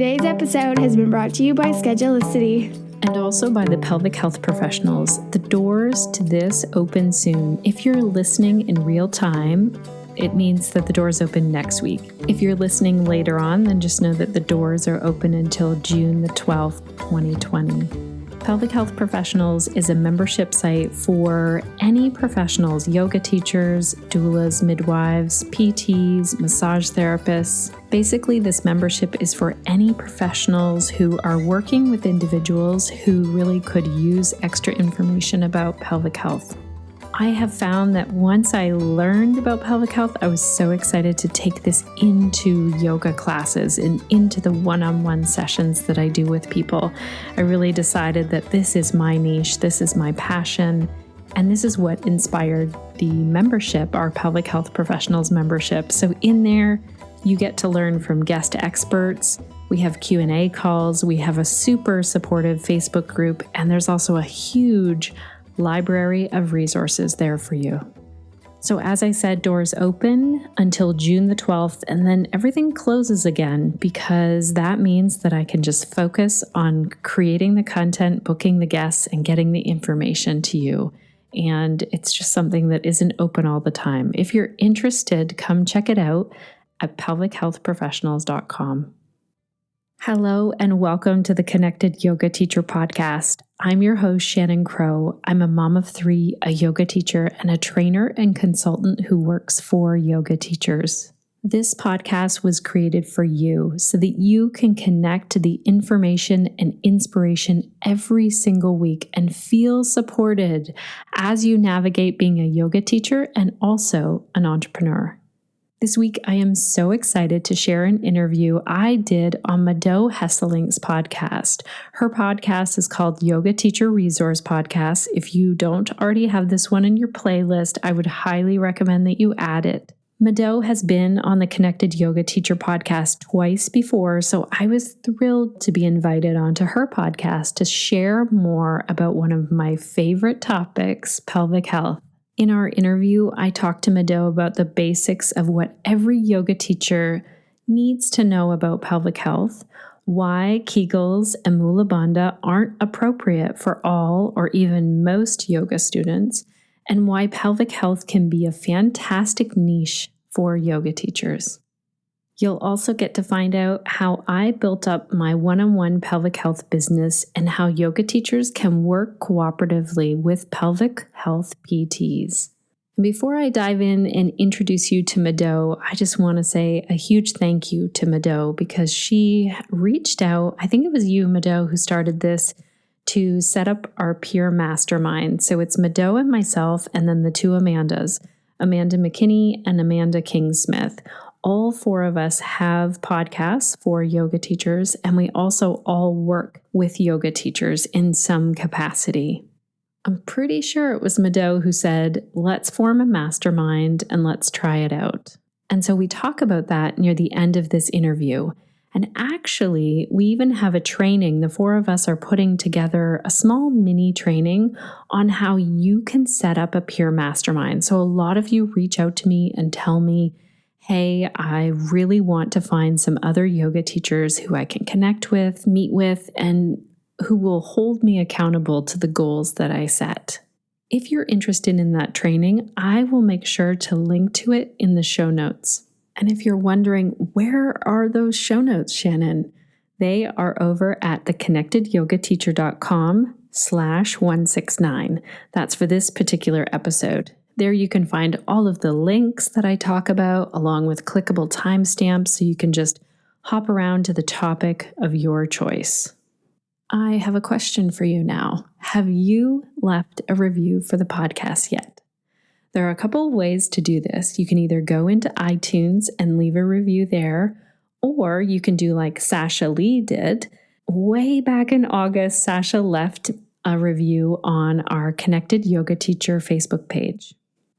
Today's episode has been brought to you by Schedulicity. And also by the Pelvic Health Professionals. The doors to this open soon. If you're listening in real time, it means that the doors open next week. If you're listening later on, then just know that the doors are open until June the 12th, 2020. Pelvic Health Professionals is a membership site for any professionals, yoga teachers, doulas, midwives, PTs, massage therapists. Basically, this membership is for any professionals who are working with individuals who really could use extra information about pelvic health. I have found that once I learned about pelvic health, I was so excited to take this into yoga classes and into the one-on-one sessions that I do with people. I really decided that this is my niche, this is my passion, and this is what inspired the membership, our Pelvic Health Professionals membership. So in there, you get to learn from guest experts. We have Q&A calls, we have a super supportive Facebook group, and there's also a huge library of resources there for you. So as I said, doors open until June the 12th, and then everything closes again because that means that I can just focus on creating the content, booking the guests, and getting the information to you. And it's just something that isn't open all the time. If you're interested, come check it out at pelvichealthprofessionals.com. Hello and welcome to the Connected Yoga Teacher Podcast. I'm your host, Shannon Crow. I'm a mom of three, a yoga teacher, and a trainer and consultant who works for yoga teachers. This podcast was created for you so that you can connect to the information and inspiration every single week and feel supported as you navigate being a yoga teacher and also an entrepreneur. This week, I am so excited to share an interview I did on Mado Hesselink's podcast. Her podcast is called Yoga Teacher Resource Podcast. If you don't already have this one in your playlist, I would highly recommend that you add it. Mado has been on the Connected Yoga Teacher Podcast twice before, so I was thrilled to be invited onto her podcast to share more about one of my favorite topics, pelvic health. In our interview, I talked to Mado about the basics of what every yoga teacher needs to know about pelvic health, why Kegels and Mula Bandha aren't appropriate for all or even most yoga students, and why pelvic health can be a fantastic niche for yoga teachers. You'll also get to find out how I built up my one-on-one pelvic health business and how yoga teachers can work cooperatively with pelvic health PTs. And before I dive in and introduce you to Mado, I just want to say a huge thank you to Mado because she reached out, I think it was you, Mado, who started this, to set up our peer mastermind. So it's Mado and myself and then the two Amandas, Amanda McKinney and Amanda King-Smith. All four of us have podcasts for yoga teachers, and we also all work with yoga teachers in some capacity. I'm pretty sure it was Mado who said, let's form a mastermind and let's try it out. And so we talk about that near the end of this interview. And actually, we even have a training. The four of us are putting together a small mini training on how you can set up a peer mastermind. So a lot of you reach out to me and tell me, hey, I really want to find some other yoga teachers who I can connect with, meet with, and who will hold me accountable to the goals that I set. If you're interested in that training, I will make sure to link to it in the show notes. And if you're wondering, where are those show notes, Shannon? They are over at theconnectedyogateacher.com/169. That's for this particular episode. There you can find all of the links that I talk about, along with clickable timestamps, so you can just hop around to the topic of your choice. I have a question for you now. Have you left a review for the podcast yet? There are a couple of ways to do this. You can either go into iTunes and leave a review there, or you can do like Sasha Lee did. Way back in August, Sasha left a review on our Connected Yoga Teacher Facebook page.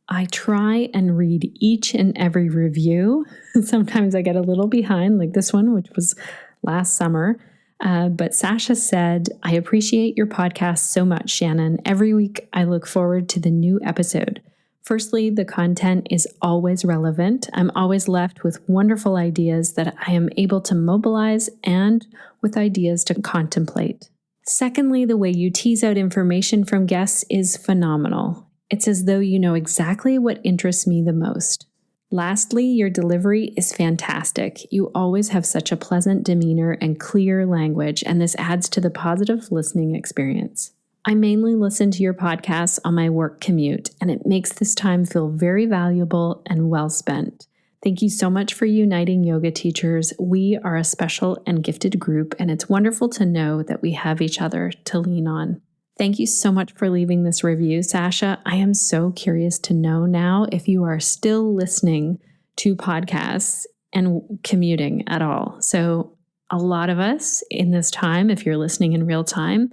I try and read each and every review. Sometimes I get a little behind, like this one, which was last summer. But Sasha said, I appreciate your podcast so much, Shannon. Every week I look forward to the new episode. Firstly, the content is always relevant. I'm always left with wonderful ideas that I am able to mobilize and with ideas to contemplate. Secondly, the way you tease out information from guests is phenomenal. It's as though you know exactly what interests me the most. Lastly, your delivery is fantastic. You always have such a pleasant demeanor and clear language, and this adds to the positive listening experience. I mainly listen to your podcasts on my work commute, and it makes this time feel very valuable and well spent. Thank you so much for uniting yoga teachers. We are a special and gifted group, and it's wonderful to know that we have each other to lean on. Thank you so much for leaving this review, Sasha. I am so curious to know now if you are still listening to podcasts and commuting at all. So a lot of us in this time, if you're listening in real time,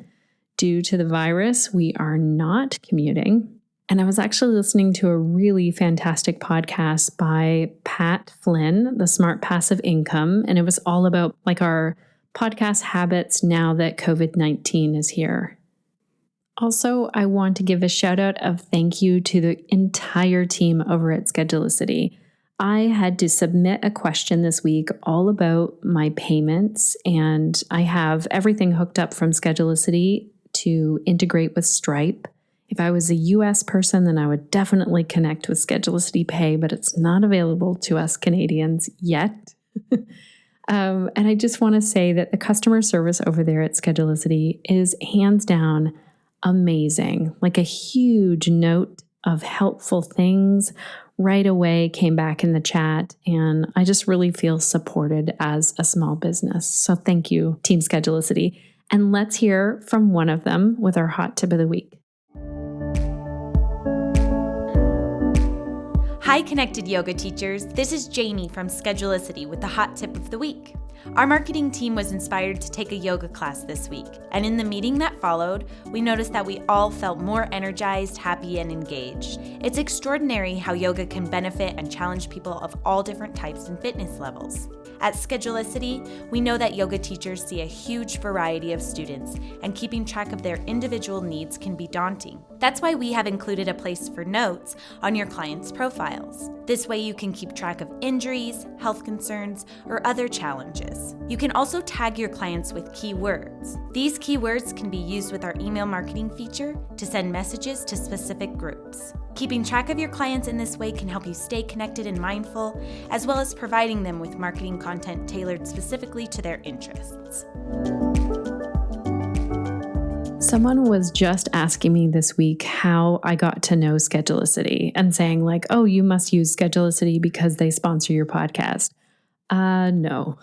due to the virus, we are not commuting. And I was actually listening to a really fantastic podcast by Pat Flynn, The Smart Passive Income. And it was all about our podcast habits now that COVID-19 is here. Also, I want to give a shout out of thank you to the entire team over at Schedulicity. I had to submit a question this week all about my payments, and I have everything hooked up from Schedulicity to integrate with Stripe. If I was a US person, then I would definitely connect with Schedulicity Pay, but it's not available to us Canadians yet. And I just want to say that the customer service over there at Schedulicity is hands down amazing. A huge note of helpful things right away came back in the chat, and I just really feel supported as a small business. So thank you, Team Schedulicity. And let's hear from one of them with our hot tip of the week. Hi, Connected Yoga teachers. This is Jamie from Schedulicity with the hot tip of the week. Our marketing team was inspired to take a yoga class this week, and in the meeting that followed, we noticed that we all felt more energized, happy, and engaged. It's extraordinary how yoga can benefit and challenge people of all different types and fitness levels. At Schedulicity, we know that yoga teachers see a huge variety of students, and keeping track of their individual needs can be daunting. That's why we have included a place for notes on your clients' profiles. This way you can keep track of injuries, health concerns, or other challenges. You can also tag your clients with keywords. These keywords can be used with our email marketing feature to send messages to specific groups. Keeping track of your clients in this way can help you stay connected and mindful, as well as providing them with marketing content tailored specifically to their interests. Someone was just asking me this week how I got to know Schedulicity and saying oh, you must use Schedulicity because they sponsor your podcast. No.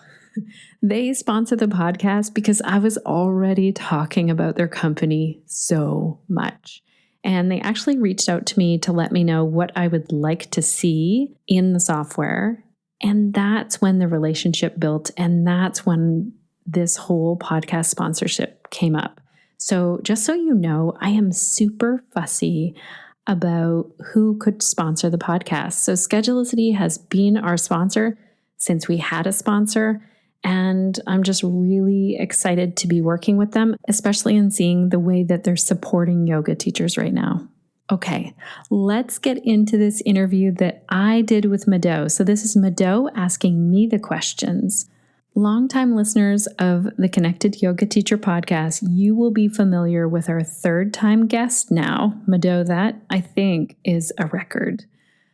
They sponsor the podcast because I was already talking about their company so much. And they actually reached out to me to let me know what I would like to see in the software. And that's when the relationship built. And that's when this whole podcast sponsorship came up. So just so you know, I am super fussy about who could sponsor the podcast. So Schedulicity has been our sponsor since we had a sponsor. And I'm just really excited to be working with them, especially in seeing the way that they're supporting yoga teachers right now. Okay, let's get into this interview that I did with Mado. So this is Mado asking me the questions. Longtime listeners of the Connected Yoga Teacher podcast, you will be familiar with our third-time guest now. Mado, that I think is a record.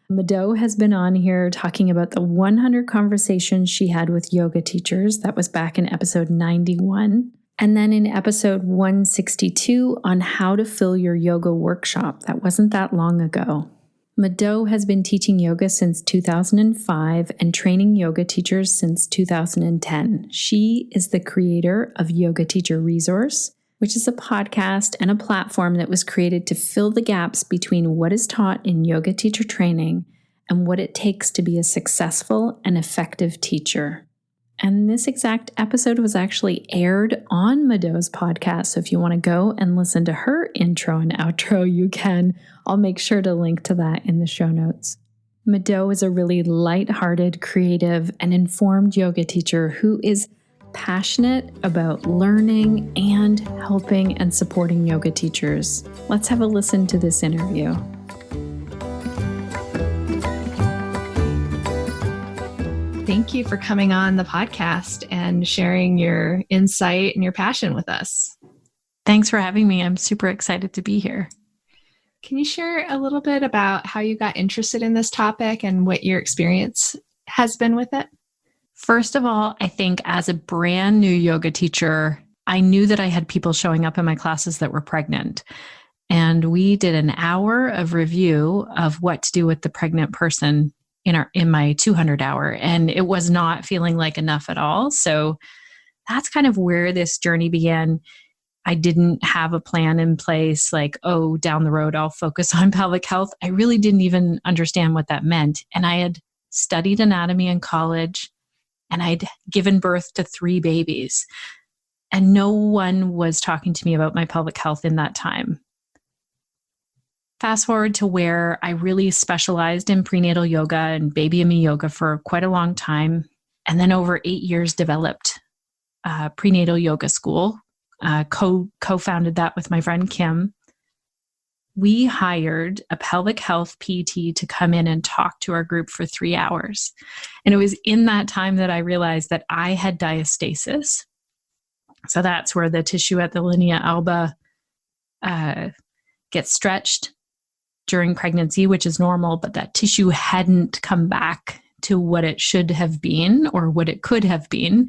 Mado has been on here talking about the 100 conversations she had with yoga teachers. That was back in episode 91. And then in episode 162 on how to fill your yoga workshop. That wasn't that long ago. Mado has been teaching yoga since 2005 and training yoga teachers since 2010. She is the creator of Yoga Teacher Resource, which is a podcast and a platform that was created to fill the gaps between what is taught in yoga teacher training and what it takes to be a successful and effective teacher. And this exact episode was actually aired on Mado's podcast. So if you want to go and listen to her intro and outro, you can. I'll make sure to link to that in the show notes. Mado is a really lighthearted, creative, and informed yoga teacher who is passionate about learning and helping and supporting yoga teachers. Let's have a listen to this interview. Thank you for coming on the podcast and sharing your insight and your passion with us. Thanks for having me. I'm super excited to be here. Can you share a little bit about how you got interested in this topic and what your experience has been with it? First of all, I think as a brand new yoga teacher, I knew that I had people showing up in my classes that were pregnant. And we did an hour of review of what to do with the pregnant person in my 200 hour. And it was not feeling like enough at all. So that's kind of where this journey began. I didn't have a plan in place like, oh, down the road, I'll focus on pelvic health. I really didn't even understand what that meant. And I had studied anatomy in college, and I'd given birth to 3 babies. And no one was talking to me about my pelvic health in that time. Fast forward to where I really specialized in prenatal yoga and baby and me yoga for quite a long time. And then over 8 years developed a prenatal yoga school, co-founded that with my friend Kim. We hired a pelvic health PT to come in and talk to our group for 3 hours. And it was in that time that I realized that I had diastasis. So that's where the tissue at the linea alba gets stretched during pregnancy, which is normal, but that tissue hadn't come back to what it should have been or what it could have been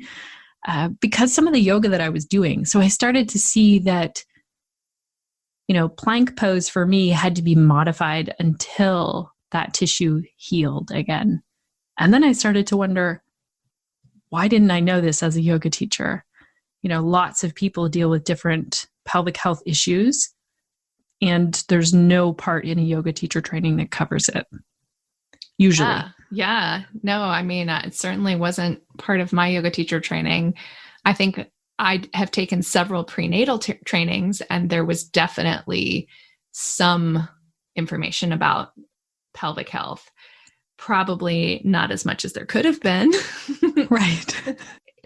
because some of the yoga that I was doing. So I started to see that, plank pose for me had to be modified until that tissue healed again. And then I started to wonder, why didn't I know this as a yoga teacher? Lots of people deal with different pelvic health issues, and there's no part in a yoga teacher training that covers it, usually. Yeah. No, I mean, it certainly wasn't part of my yoga teacher training. I think I have taken several prenatal trainings, and there was definitely some information about pelvic health. Probably not as much as there could have been. Right.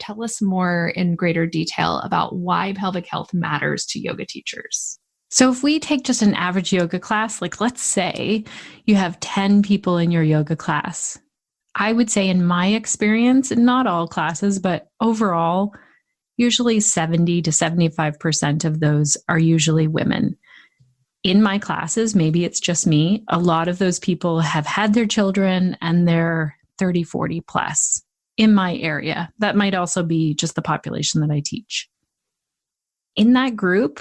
Tell us more in greater detail about why pelvic health matters to yoga teachers. So if we take just an average yoga class, like let's say you have 10 people in your yoga class, I would say in my experience, not all classes, but overall, usually 70 to 75% of those are usually women. In my classes, maybe it's just me, a lot of those people have had their children and they're 30, 40 plus. In my area. That might also be just the population that I teach. In that group,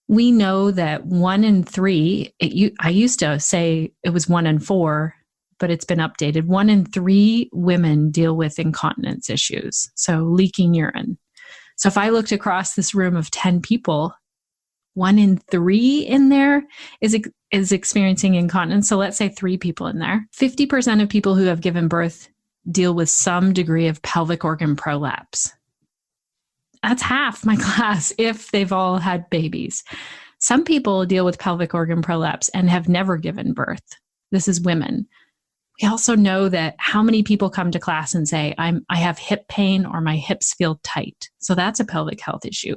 we know that 1 in 3, I used to say it was 1 in 4, but it's been updated. 1 in 3 women deal with incontinence issues, so leaking urine. So if I looked across this room of 10 people, 1 in 3 in there is experiencing incontinence. So let's say 3 people in there. 50% of people who have given birth deal with some degree of pelvic organ prolapse. That's half my class if they've all had babies. Some people deal with pelvic organ prolapse and have never given birth. This is women. We also know that how many people come to class and say, I have hip pain or my hips feel tight. So that's a pelvic health issue.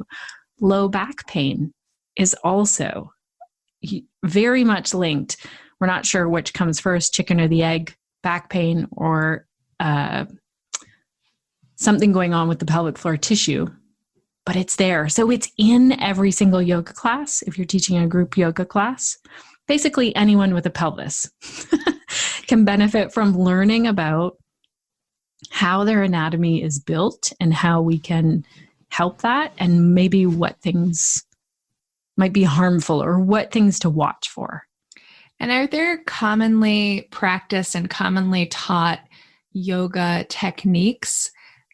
Low back pain is also very much linked. We're not sure which comes first, chicken or the egg, back pain or something going on with the pelvic floor tissue, but it's there. So it's in every single yoga class. If you're teaching a group yoga class, basically anyone with a pelvis can benefit from learning about how their anatomy is built and how we can help that, and maybe what things might be harmful or what things to watch for. And are there commonly practiced and commonly taught yoga techniques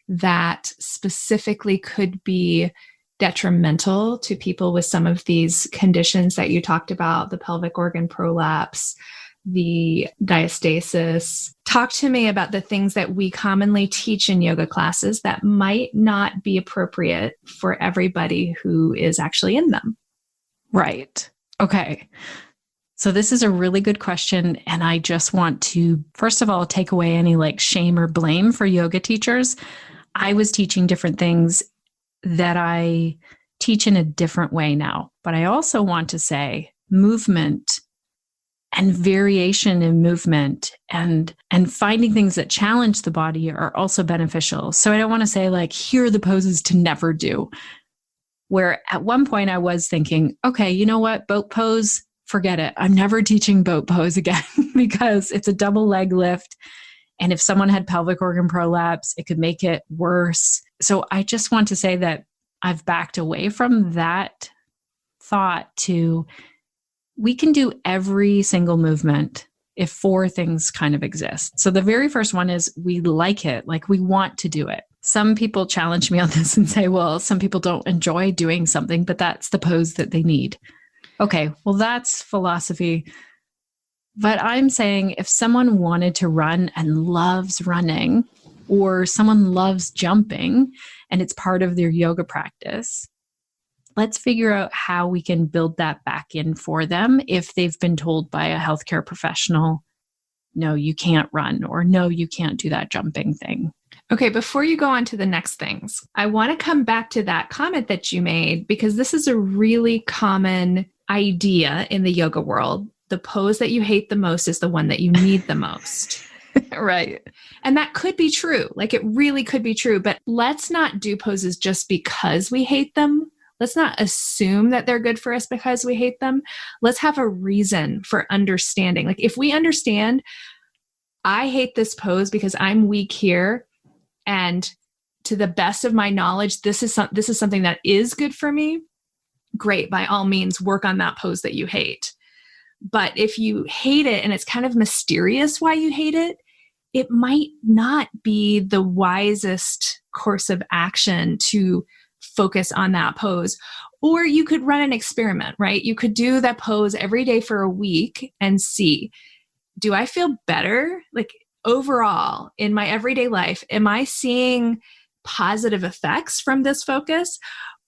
that specifically could be detrimental to people with some of these conditions that you talked about, the pelvic organ prolapse, the diastasis? Talk to me about the things that we commonly teach in yoga classes that might not be appropriate for everybody who is actually in them. Right. Okay. So this is a really good question. And I just want to, first of all, take away any shame or blame for yoga teachers. I was teaching different things that I teach in a different way now. But I also want to say movement and variation in movement and finding things that challenge the body are also beneficial. So I don't want to say like, here are the poses to never do. Where at one point I was thinking, okay, you know what? Boat pose, forget it. I'm never teaching boat pose again because it's a double leg lift. And if someone had pelvic organ prolapse, it could make it worse. So I just want to say that I've backed away from that thought to, we can do every single movement if 4 things kind of exist. So the very first one is we like it, like we want to do it. Some people challenge me on this and say, well, some people don't enjoy doing something, but that's the pose that they need. Okay, well, that's philosophy. But I'm saying if someone wanted to run and loves running, or someone loves jumping and it's part of their yoga practice, let's figure out how we can build that back in for them if they've been told by a healthcare professional, no, you can't run, or no, you can't do that jumping thing. Okay, before you go on to the next things, I want to come back to that comment that you made, because this is a really common idea in the yoga world. The pose that you hate the most is the one that you need the most. Right. And that could be true. Like it really could be true, but let's not do poses just because we hate them. Let's not assume that they're good for us because we hate them. Let's have a reason for understanding. Like if we understand, I hate this pose because I'm weak here, and to the best of my knowledge, this is something that is good for me. Great. By all means, work on that pose that you hate. But if you hate it and it's kind of mysterious why you hate it, it might not be the wisest course of action to focus on that pose. Or you could run an experiment, right? You could do that pose every day for a week and see, do I feel better? Like overall in my everyday life, am I seeing positive effects from this focus?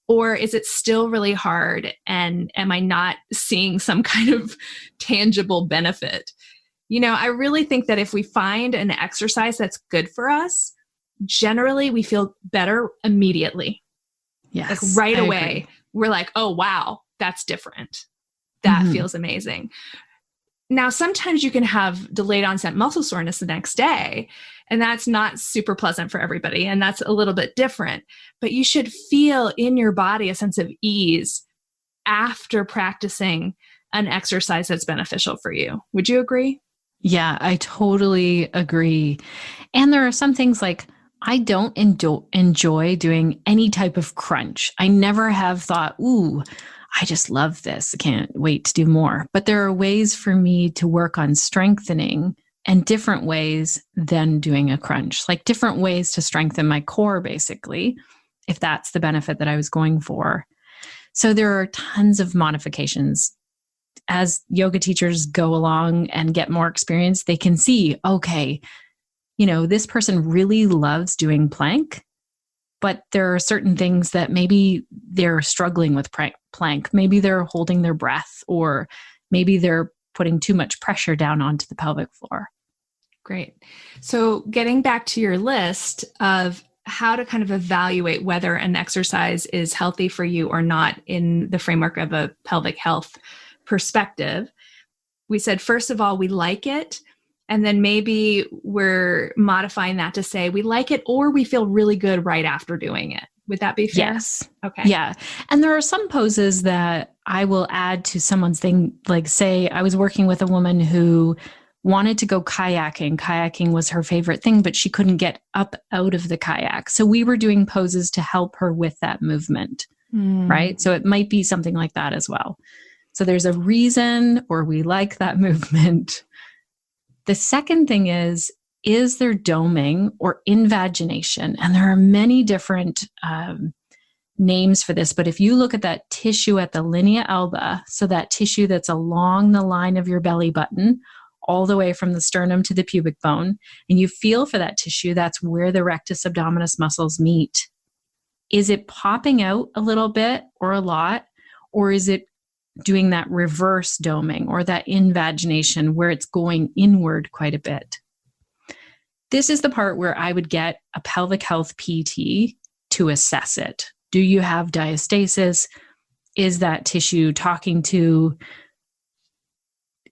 Or is it still really hard? And am I not seeing some kind of tangible benefit? You know, I really think that if we find an exercise that's good for us, generally we feel better immediately. Yes. Like right I away, agree. we're like, oh, wow, that's different. That feels amazing. Now, sometimes you can have delayed onset muscle soreness the next day, and that's not super pleasant for everybody, and that's a little bit different. But you should feel in your body a sense of ease after practicing an exercise that's beneficial for you. Would you agree? Yeah, I totally agree. And there are some things like I don't enjoy doing any type of crunch. I never have thought, ooh, I just love this. I can't wait to do more. But there are ways for me to work on strengthening, and different ways than doing a crunch, like different ways to strengthen my core, basically, if that's the benefit that I was going for. So there are tons of modifications. As yoga teachers go along and get more experience, they can see, okay, you know, this person really loves doing plank, but there are certain things that maybe they're struggling with plank. Maybe they're holding their breath, or maybe they're putting too much pressure down onto the pelvic floor. Great. So getting back to your list of how to kind of evaluate whether an exercise is healthy for you or not in the framework of a pelvic health perspective, we said, first of all, we like it. And then maybe we're modifying that to say we like it or we feel really good right after doing it. Would that be fair? Yes. Okay. Yeah. And there are some poses that I will add to someone's thing. Like, say I was working with a woman who wanted to go kayaking. Kayaking was her favorite thing, but she couldn't get up out of the kayak. So we were doing poses to help her with that movement, right? So it might be something like that as well. So there's a reason, or we like that movement. The second thing is there doming or invagination? And there are many different names for this, but if you look at that tissue at the linea alba, so that tissue that's along the line of your belly button, all the way from the sternum to the pubic bone, and you feel for that tissue, that's where the rectus abdominis muscles meet. Is it popping out a little bit or a lot, or is it doing that reverse doming or that invagination where it's going inward quite a bit? This is the part where I would get a pelvic health PT to assess it. Do you have diastasis? Is that tissue talking to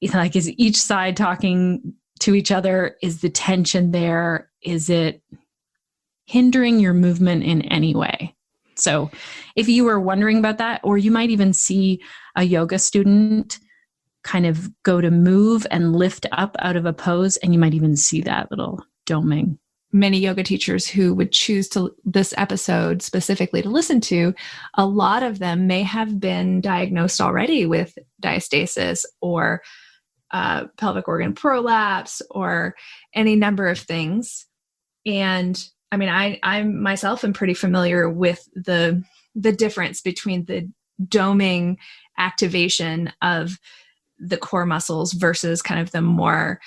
Like, is each side talking to each other? Is the tension there? Is it hindering your movement in any way? So if you were wondering about that, or you might even see a yoga student kind of go to move and lift up out of a pose, and you might even see that little doming. Many yoga teachers who would choose to this episode specifically to listen to, a lot of them may have been diagnosed already with diastasis or pelvic organ prolapse or any number of things. And I mean, I myself am pretty familiar with the difference between the doming activation of the core muscles versus kind of the more,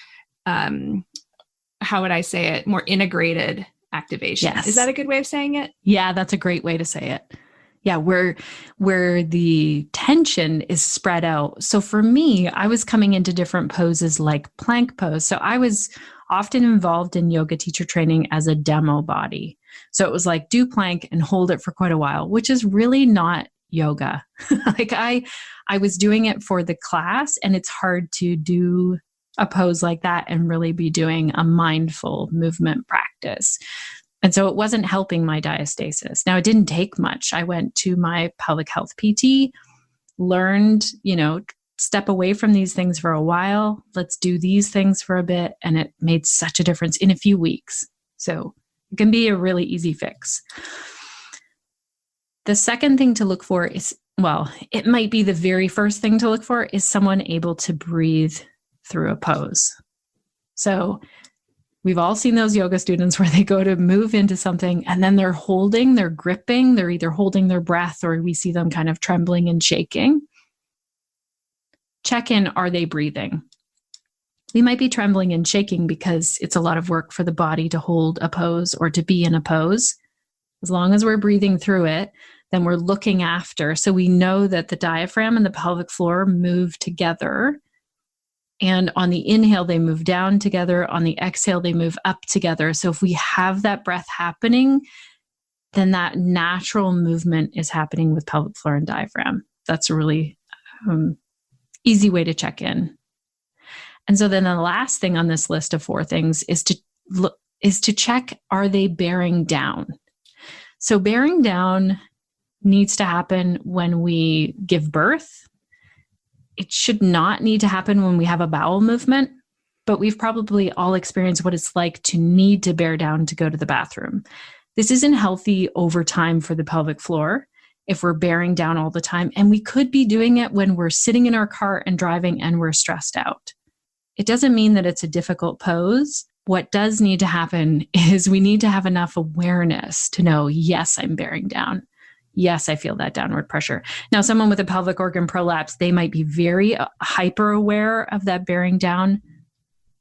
how would I say it, more integrated activation. Yes. Is that a good way of saying it? Yeah, that's a great way to say it. Yeah, where the tension is spread out. So for me, I was coming into different poses like plank pose. So I was often involved in yoga teacher training as a demo body. So it was like, do plank and hold it for quite a while, which is really not yoga. Like I was doing it for the class, and it's hard to do a pose like that and really be doing a mindful movement practice. And so it wasn't helping my diastasis. Now, it didn't take much. I went to my pelvic health PT, learned, step away from these things for a while. Let's do these things for a bit. And it made such a difference in a few weeks. So it can be a really easy fix. The second thing to look for is, well, it might be the very first thing to look for, is someone able to breathe through a pose. So we've all seen those yoga students where they go to move into something and then they're gripping, they're either holding their breath or we see them kind of trembling and shaking. Check in, are they breathing? We might be trembling and shaking because it's a lot of work for the body to hold a pose or to be in a pose. As long as we're breathing through it, then we're looking after. So we know that the diaphragm and the pelvic floor move together. And on the inhale, they move down together. On the exhale, they move up together. So if we have that breath happening, then that natural movement is happening with pelvic floor and diaphragm. That's a really easy way to check in. And so then the last thing on this list of 4 things is to check, are they bearing down? So bearing down needs to happen when we give birth. It should not need to happen when we have a bowel movement, but we've probably all experienced what it's like to need to bear down to go to the bathroom. This isn't healthy over time for the pelvic floor if we're bearing down all the time. And we could be doing it when we're sitting in our car and driving and we're stressed out. It doesn't mean that it's a difficult pose. What does need to happen is we need to have enough awareness to know, yes, I'm bearing down. Yes, I feel that downward pressure. Now, someone with a pelvic organ prolapse, they might be very hyper aware of that bearing down,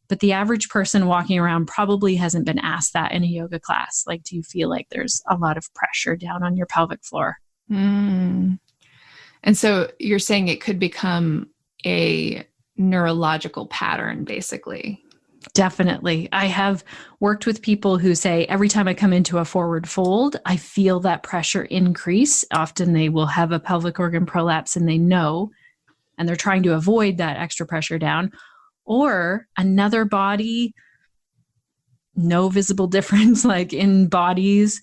but the average person walking around probably hasn't been asked that in a yoga class. Like, do you feel like there's a lot of pressure down on your pelvic floor? And so you're saying it could become a neurological pattern, basically. Definitely. I have worked with people who say, every time I come into a forward fold, I feel that pressure increase. Often they will have a pelvic organ prolapse and they know, and they're trying to avoid that extra pressure down. Or another body, no visible difference, like in bodies,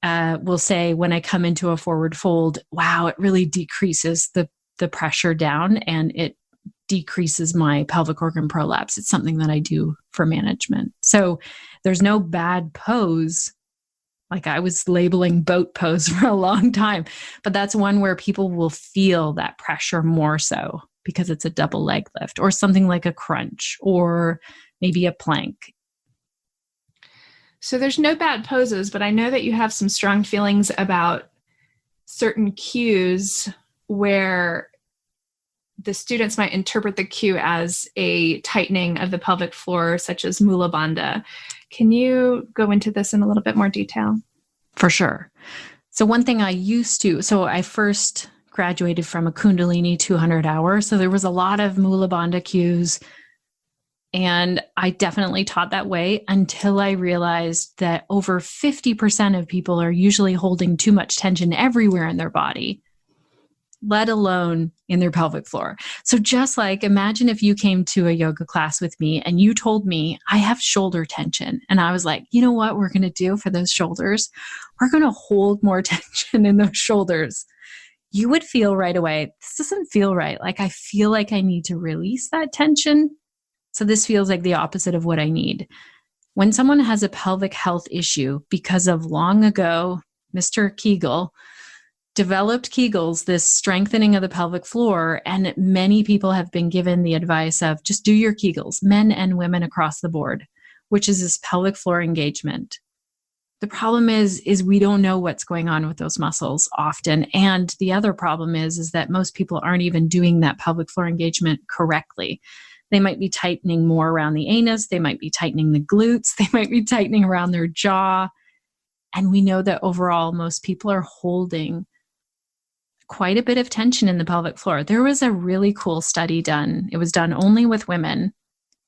will say, when I come into a forward fold, wow, it really decreases the pressure down and it decreases my pelvic organ prolapse. It's something that I do for management. So there's no bad pose. Like, I was labeling boat pose for a long time, but that's one where people will feel that pressure more so because it's a double leg lift, or something like a crunch, or maybe a plank. So there's no bad poses, but I know that you have some strong feelings about certain cues where the students might interpret the cue as a tightening of the pelvic floor, such as Mula Bandha. Can you go into this in a little bit more detail? For sure. So one thing I first graduated from a Kundalini 200 hour. So there was a lot of Mula Bandha cues. And I definitely taught that way until I realized that over 50% of people are usually holding too much tension everywhere in their body, let alone in their pelvic floor. So just like, imagine if you came to a yoga class with me and you told me I have shoulder tension. And I was like, you know what we're going to do for those shoulders? We're going to hold more tension in those shoulders. You would feel right away, this doesn't feel right. Like, I feel like I need to release that tension. So this feels like the opposite of what I need. When someone has a pelvic health issue because of long ago, Mr. Kegel developed Kegels, this strengthening of the pelvic floor, and many people have been given the advice of just do your Kegels, men and women across the board, which is this pelvic floor engagement. The problem is we don't know what's going on with those muscles often. And the other problem is that most people aren't even doing that pelvic floor engagement correctly. They might be tightening more around the anus. They might be tightening the glutes. They might be tightening around their jaw. And we know that overall, most people are holding quite a bit of tension in the pelvic floor. There was a really cool study done. It was done only with women,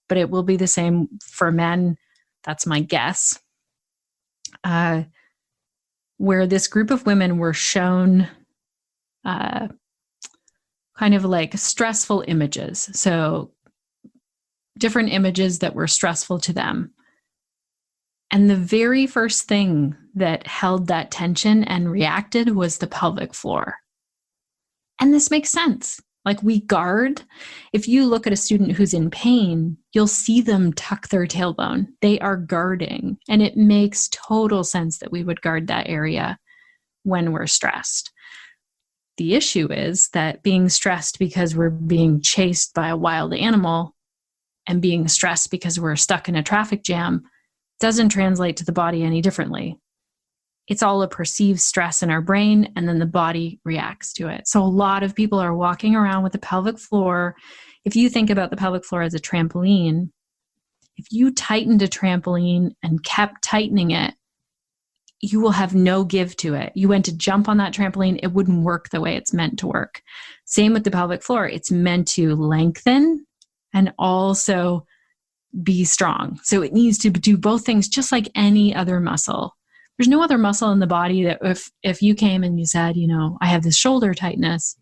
but it will be the same for men. That's my guess. Where this group of women were shown kind of like stressful images. So different images that were stressful to them. And the very first thing that held that tension and reacted was the pelvic floor. And this makes sense. Like, we guard. If you look at a student who's in pain, you'll see them tuck their tailbone. They are guarding. And it makes total sense that we would guard that area when we're stressed. The issue is that being stressed because we're being chased by a wild animal and being stressed because we're stuck in a traffic jam doesn't translate to the body any differently. It's all a perceived stress in our brain, and then the body reacts to it. So a lot of people are walking around with the pelvic floor. If you think about the pelvic floor as a trampoline, if you tightened a trampoline and kept tightening it, you will have no give to it. You went to jump on that trampoline, it wouldn't work the way it's meant to work. Same with the pelvic floor. It's meant to lengthen and also be strong. So it needs to do both things, just like any other muscle. There's no other muscle in the body that if you came and you said, I have this shoulder tightness,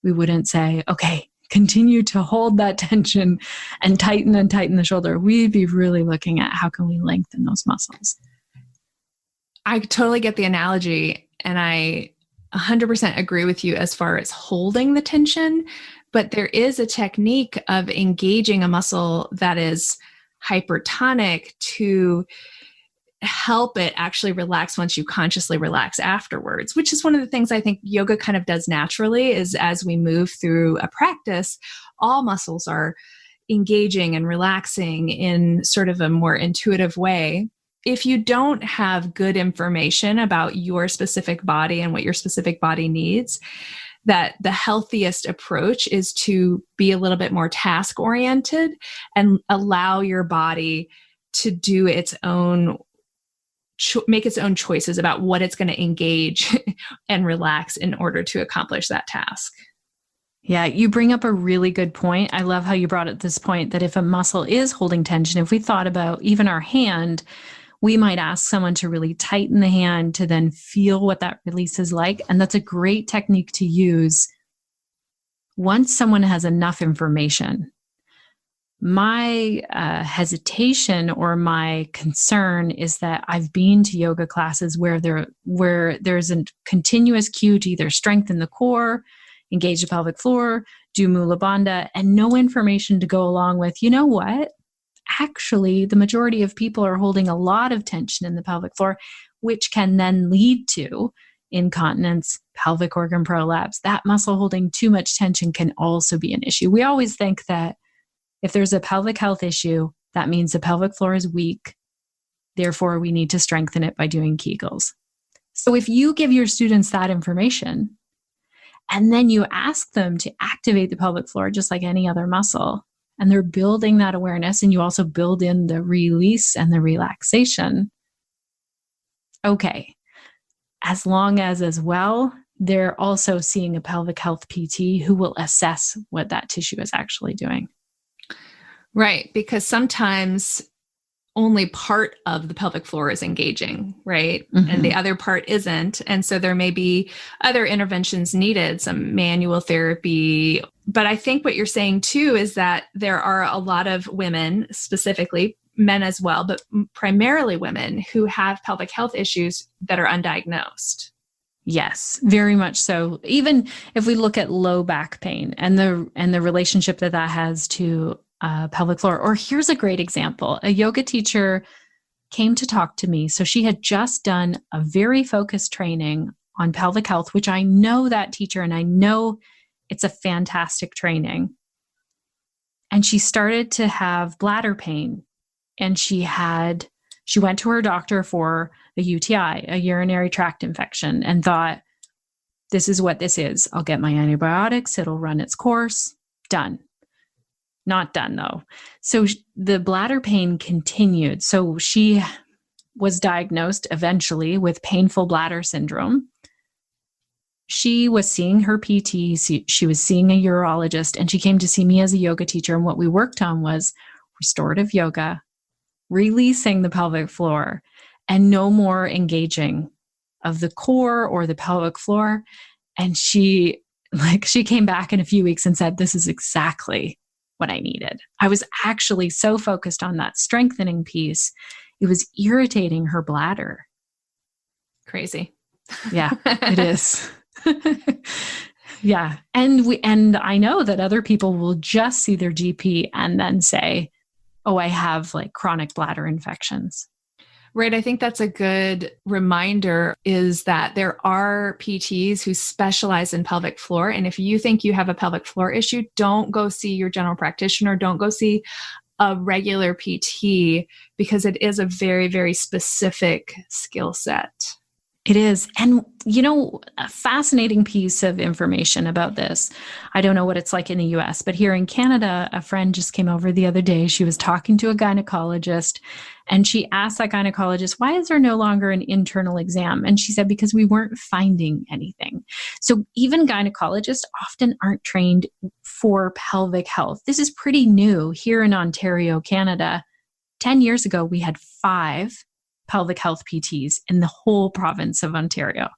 we wouldn't say, okay, continue to hold that tension and tighten the shoulder. We'd be really looking at how can we lengthen those muscles. I totally get the analogy, and I 100% agree with you as far as holding the tension, but there is a technique of engaging a muscle that is hypertonic to help it actually relax once you consciously relax afterwards, which is one of the things I think yoga kind of does naturally. Is as we move through a practice, all muscles are engaging and relaxing in sort of a more intuitive way. If you don't have good information about your specific body and what your specific body needs, that the healthiest approach is to be a little bit more task oriented and allow your body to do its own make its own choices about what it's going to engage and relax in order to accomplish that task. Yeah, you bring up a really good point. I love how you brought up this point that if a muscle is holding tension, if we thought about even our hand, we might ask someone to really tighten the hand to then feel what that release is like. And that's a great technique to use once someone has enough information. My hesitation or my concern is that I've been to yoga classes where there's a continuous cue to either strengthen the core, engage the pelvic floor, do Mula Bandha, and no information to go along with, you know what? Actually, the majority of people are holding a lot of tension in the pelvic floor, which can then lead to incontinence, pelvic organ prolapse. That muscle holding too much tension can also be an issue. We always think that if there's a pelvic health issue, that means the pelvic floor is weak. Therefore, we need to strengthen it by doing Kegels. So if you give your students that information, and then you ask them to activate the pelvic floor just like any other muscle, and they're building that awareness, and you also build in the release and the relaxation, okay. As long as well, they're also seeing a pelvic health PT who will assess what that tissue is actually doing. Right, because sometimes only part of the pelvic floor is engaging, right? And the other part isn't. And so there may be other interventions needed, some manual therapy. But I think what you're saying too is that there are a lot of women, specifically men as well, but primarily women who have pelvic health issues that are undiagnosed. Yes, very much so. Even if we look at low back pain and the relationship that has to pelvic floor, or here's a great example. A yoga teacher came to talk to me. So she had just done a very focused training on pelvic health, which I know that teacher and I know it's a fantastic training. And she started to have bladder pain, and she went to her doctor for a UTI, a urinary tract infection, and thought, this is what this is. I'll get my antibiotics. It'll run its course. Done. Not done though. So the bladder pain continued. So she was diagnosed eventually with painful bladder syndrome. She was seeing her PT. She was seeing a urologist, and she came to see me as a yoga teacher. And what we worked on was restorative yoga, releasing the pelvic floor, and no more engaging of the core or the pelvic floor. And she came back in a few weeks and said, this is exactly what I needed. I was actually so focused on that strengthening piece. It was irritating her bladder. Crazy. Yeah, it is. Yeah. And I know that other people will just see their GP and then say, oh, I have like chronic bladder infections. Right. I think that's a good reminder, is that there are PTs who specialize in pelvic floor. And if you think you have a pelvic floor issue, don't go see your general practitioner. Don't go see a regular PT, because it is a very, very specific skill set. It is. And, a fascinating piece of information about this. I don't know what it's like in the US, but here in Canada, a friend just came over the other day. She was talking to a gynecologist, and she asked that gynecologist, why is there no longer an internal exam? And she said, because we weren't finding anything. So even gynecologists often aren't trained for pelvic health. This is pretty new here in Ontario, Canada. 10 years ago, we had 5 pelvic health PTs in the whole province of Ontario.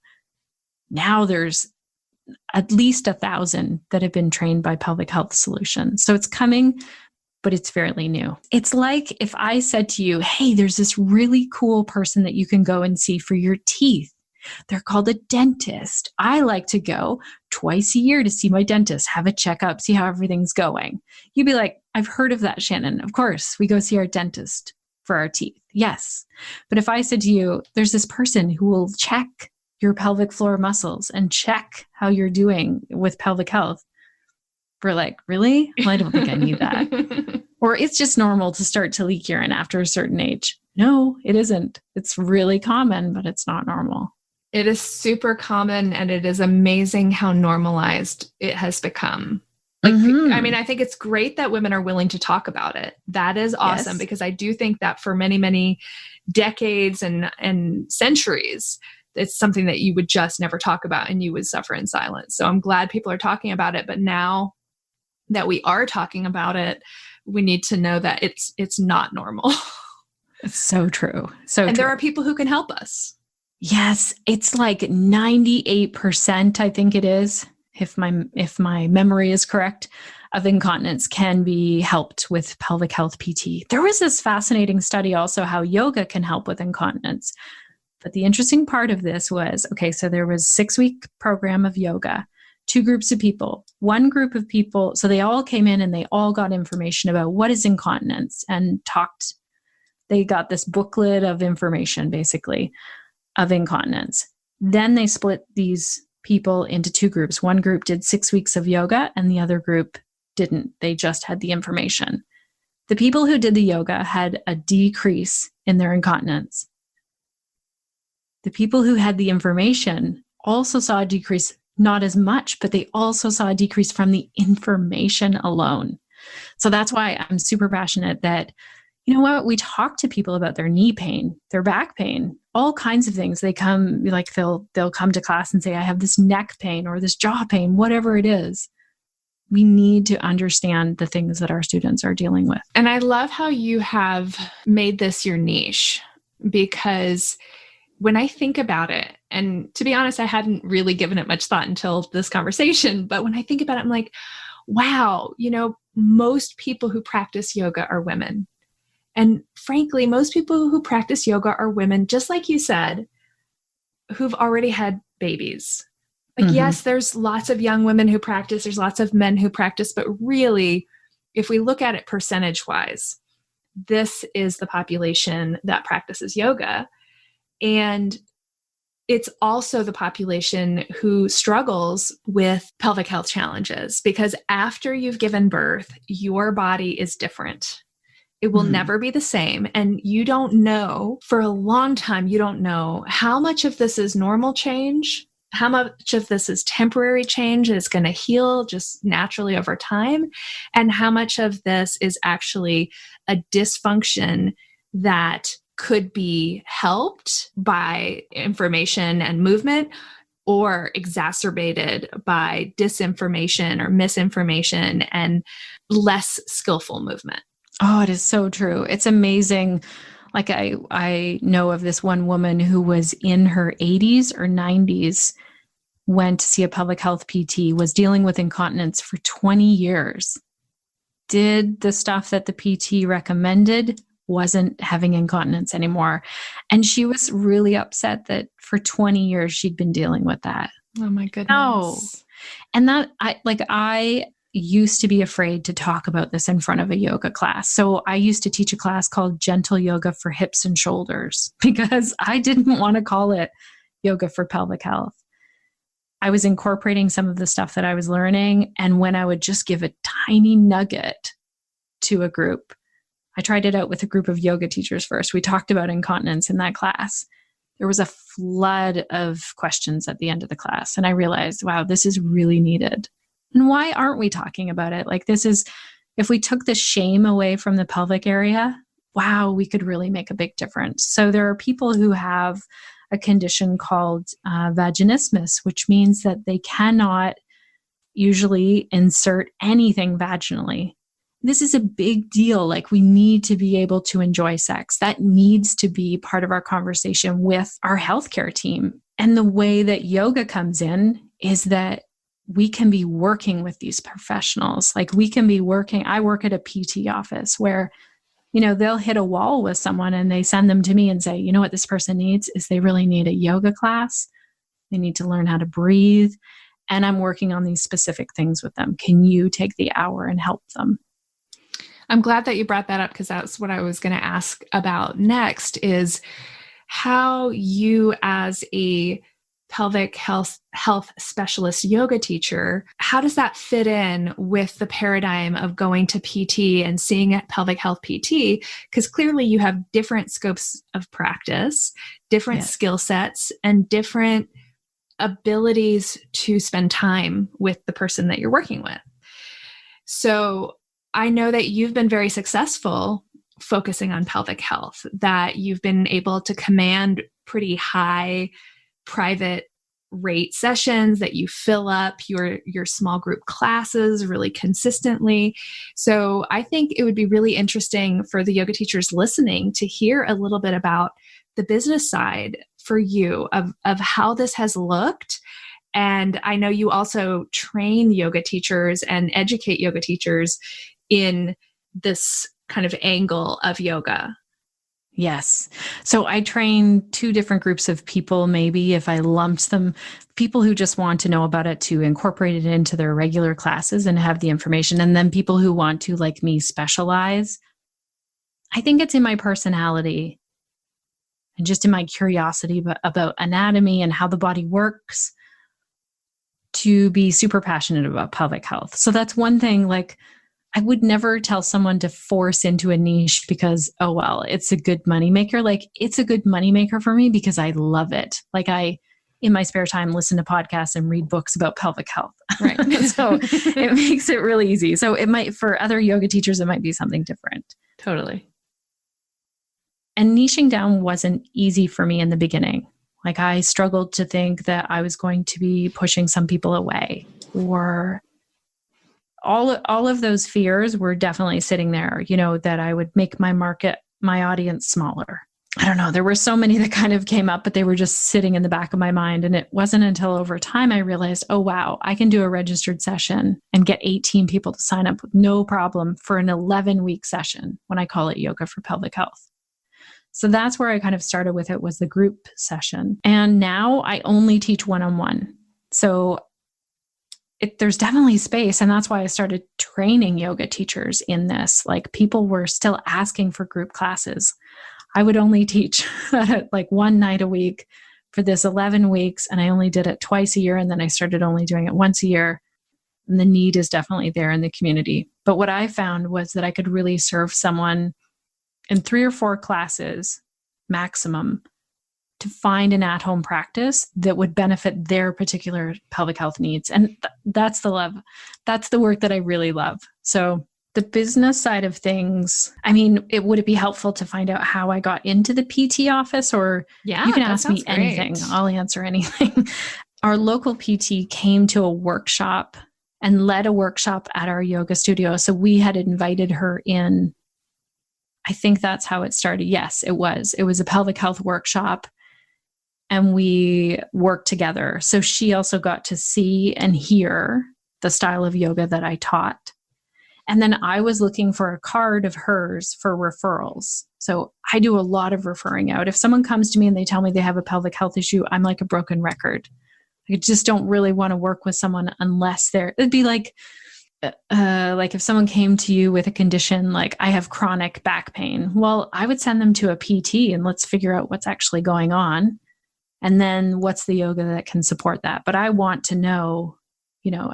Now there's at least 1,000 that have been trained by Pelvic Health Solutions. So it's coming, but it's fairly new. It's like if I said to you, hey, there's this really cool person that you can go and see for your teeth. They're called a dentist. I like to go twice a year to see my dentist, have a checkup, see how everything's going. You'd be like, I've heard of that, Shannon. Of course, we go see our dentist for our teeth. Yes. But if I said to you, there's this person who will check your pelvic floor muscles and check how you're doing with pelvic health, we're like, really? Well, I don't think I need that. Or it's just normal to start to leak urine after a certain age. No, it isn't. It's really common, but it's not normal. It is super common, and it is amazing how normalized it has become. I mean, I think it's great that women are willing to talk about it. That is awesome, because I do think that for many, many decades and centuries, it's something that you would just never talk about and you would suffer in silence. So I'm glad people are talking about it. But now that we are talking about it, we need to know that it's not normal. It's so true. And there are people who can help us. Yes. It's like 98%, I think it is, if my memory is correct, of incontinence can be helped with pelvic health PT. There was this fascinating study also how yoga can help with incontinence. But the interesting part of this was, so there was a 6-week program of yoga, 2 groups of people. One group of people, so they all came in and they all got information about what is incontinence and talked. They got this booklet of information, basically, of incontinence. Then they split these people into 2 groups. One group did 6 weeks of yoga and the other group didn't. They just had the information. The people who did the yoga had a decrease in their incontinence. The people who had the information also saw a decrease, not as much, but they also saw a decrease from the information alone. So that's why I'm super passionate that, we talk to people about their knee pain, their back pain, all kinds of things. They come, they'll come to class and say, I have this neck pain or this jaw pain, whatever it is. We need to understand the things that our students are dealing with. And I love how you have made this your niche, because when I think about it, and to be honest, I hadn't really given it much thought until this conversation, but when I think about it, I'm like, wow, most people who practice yoga are women. And frankly, most people who practice yoga are women, just like you said, who've already had babies. Like, yes, there's lots of young women who practice, there's lots of men who practice, but really, if we look at it percentage-wise, this is the population that practices yoga. And it's also the population who struggles with pelvic health challenges, because after you've given birth, your body is different. It will never be the same. And you don't know, for a long time, you don't know how much of this is normal change, how much of this is temporary change and it's going to heal just naturally over time, and how much of this is actually a dysfunction that could be helped by information and movement, or exacerbated by disinformation or misinformation and less skillful movement. Oh, it is so true. It's amazing. Like I know of this one woman who was in her 80s or 90s, went to see a pelvic health PT, was dealing with incontinence for 20 years, did the stuff that the PT recommended, wasn't having incontinence anymore. And she was really upset that for 20 years she'd been dealing with that. Oh my goodness. No. And that I used to be afraid to talk about this in front of a yoga class. So I used to teach a class called Gentle Yoga for Hips and Shoulders, because I didn't want to call it yoga for pelvic health. I was incorporating some of the stuff that I was learning. And when I would just give a tiny nugget to a group, I tried it out with a group of yoga teachers first. We talked about incontinence in that class. There was a flood of questions at the end of the class. And I realized, wow, this is really needed. And why aren't we talking about it? Like, this is, if we took the shame away from the pelvic area, wow, we could really make a big difference. So there are people who have a condition called vaginismus, which means that they cannot usually insert anything vaginally. This is a big deal. Like, we need to be able to enjoy sex. That needs to be part of our conversation with our healthcare team. And the way that yoga comes in is that we can be working with these professionals. Like, we can be working, I work at a PT office where, they'll hit a wall with someone and they send them to me and say, you know what this person needs is they really need a yoga class. They need to learn how to breathe. And I'm working on these specific things with them. Can you take the hour and help them? I'm glad that you brought that up, because that's what I was going to ask about next, is how you, as a pelvic health specialist yoga teacher, how does that fit in with the paradigm of going to PT and seeing a pelvic health PT? Because clearly you have different scopes of practice, different skill sets, and different abilities to spend time with the person that you're working with. So I know that you've been very successful focusing on pelvic health, that you've been able to command pretty high private rate sessions, that you fill up your small group classes really consistently. So I think it would be really interesting for the yoga teachers listening to hear a little bit about the business side for you of how this has looked. And I know you also train yoga teachers and educate yoga teachers in this kind of angle of yoga. Yes. So I train two different groups of people, maybe if I lumped them, people who just want to know about it to incorporate it into their regular classes and have the information, and then people who want to, like me, specialize. I think it's in my personality and just in my curiosity about anatomy and how the body works to be super passionate about pelvic health. So that's one thing, like, I would never tell someone to force into a niche because, oh, well, it's a good moneymaker. Like, it's a good moneymaker for me because I love it. Like, I, in my spare time, listen to podcasts and read books about pelvic health. Right. So it makes it really easy. So it might, for other yoga teachers, it might be something different. Totally. And niching down wasn't easy for me in the beginning. Like, I struggled to think that I was going to be pushing some people away, or all of those fears were definitely sitting there, that I would make my audience smaller. I don't know. There were so many that kind of came up, but they were just sitting in the back of my mind. And it wasn't until over time I realized, oh, wow, I can do a registered session and get 18 people to sign up with no problem for an 11-week session when I call it Yoga for Pelvic Health. So that's where I kind of started with it, was the group session. And now I only teach one-on-one. So there's definitely space. And that's why I started training yoga teachers in this. Like, people were still asking for group classes. I would only teach like one night a week for this 11 weeks. And I only did it twice a year. And then I started only doing it once a year. And the need is definitely there in the community. But what I found was that I could really serve someone in 3 or 4 classes maximum to find an at-home practice that would benefit their particular pelvic health needs. And that's the love. That's the work that I really love. So the business side of things, I mean, would it be helpful to find out how I got into the PT office? Or Yeah, you can ask me anything. I'll answer anything. Our local PT came to a workshop and led a workshop at our yoga studio. So we had invited her in. I think that's how it started. Yes, it was. It was a pelvic health workshop, and we worked together. So she also got to see and hear the style of yoga that I taught. And then I was looking for a card of hers for referrals. So I do a lot of referring out. If someone comes to me and they tell me they have a pelvic health issue, I'm like a broken record. I just don't really want to work with someone unless it'd be like if someone came to you with a condition like, I have chronic back pain. Well, I would send them to a PT and let's figure out what's actually going on. And then what's the yoga that can support that? But I want to know,